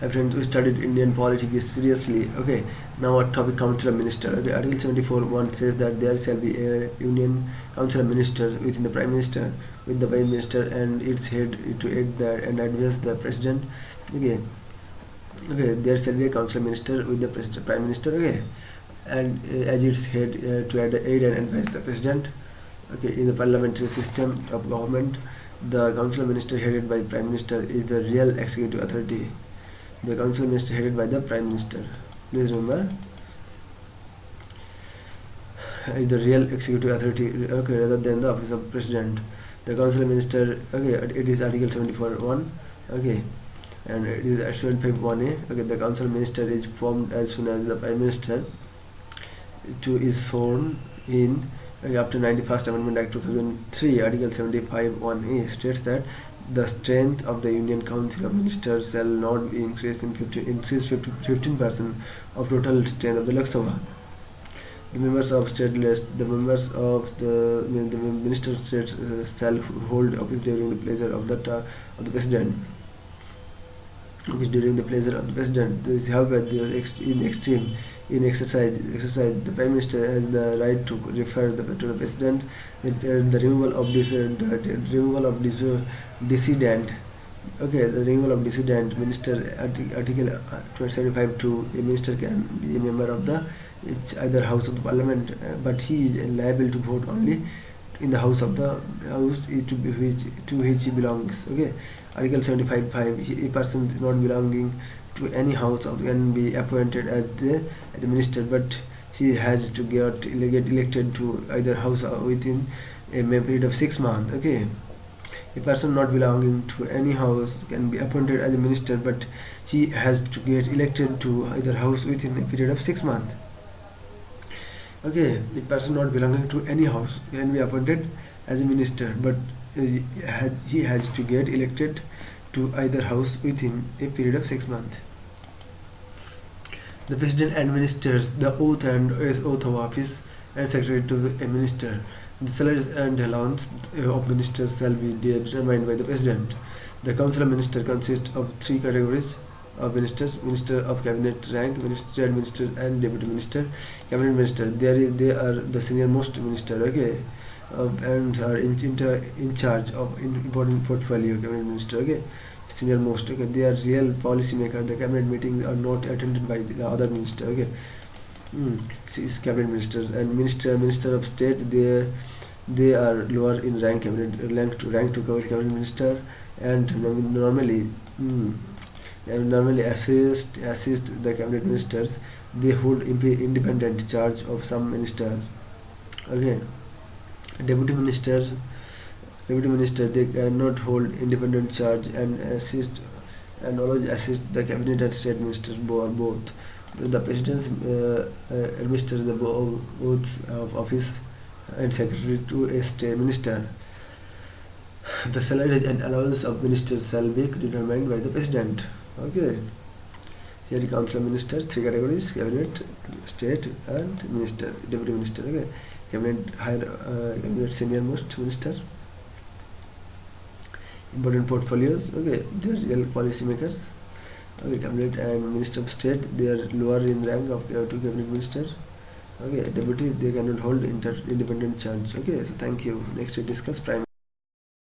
Hi friends, we studied Indian politics seriously. Okay, now our topic Council of Minister. Okay, Article 74(1) says that there shall be a Union Council of Ministers within the Prime Minister, with the Prime Minister and its head to aid and advise the President. Okay, there shall be a Council of Minister with the Prime Minister. Okay, and as its head to aid and advise the President. Okay, in the parliamentary system of government, the Council of Ministers headed by Prime Minister is the real executive authority. The Council of Ministers headed by the Prime Minister. Please remember, is the real executive authority, okay, rather than the office of President. The Council of Ministers, okay, it is Article 74(1), okay, and it is 75(1)(a). Okay, the Council of Ministers is formed as soon as the Prime Minister is sworn in. After 91st Amendment Act 2003, Article 75(1)(a) states that the strength of the Union Council of Ministers shall not be increased 15% of total strength of the Lok Sabha. The members of state list, the members of the minister states shall hold office during the pleasure of the President. During the pleasure of the President. This, however, in exercise, the Prime Minister has the right to refer to the President the removal of dissident. Okay, the removal of dissident minister. Article 275(2). A minister can be a member of the either House of the Parliament, but he is liable to vote only in the House of the House to which he belongs. Okay, Article 75(5). A person not belonging to any house can be appointed as the minister, but he has to get elected to either house within a period of 6 months. Okay, a person not belonging to any house can be appointed as a minister, but he has to get elected to either house within a period of 6 months. Okay, a person not belonging to any house can be appointed as a minister, but he has to get elected to either house within a period of 6 months. The President administers the oath of office and secretary to a minister. The salaries and allowance of ministers shall be determined by the President. The Council of Ministers consists of 3 categories of ministers: Minister of Cabinet rank, Minister, Minister, and Deputy Minister. Cabinet Minister, they are the senior most minister, okay, and are in charge of important portfolio. Cabinet Minister, okay, senior most, okay, they are real policy maker. The cabinet meetings are not attended by the other minister, okay. Cabinet ministers and minister of state, they are lower in rank, rank to cabinet minister, and normally assist the cabinet ministers. They hold independent charge of some minister. Okay, deputy minister, they cannot hold independent charge and always assist the cabinet and state ministers both. The President administers the oaths of office and secretary to a state minister. The salaries and allowance of ministers shall be determined by the President. Okay, here the Council of Ministers, 3 categories: Cabinet, State, and Minister, Deputy Minister. Okay, Cabinet Cabinet senior most minister. Important portfolios. Okay, they are real policy makers. Okay, Cabinet and Minister of State, they are lower in rank of to Cabinet Minister. Okay, Deputy, they cannot hold independent charge. Okay, so thank you. Next we discuss Prime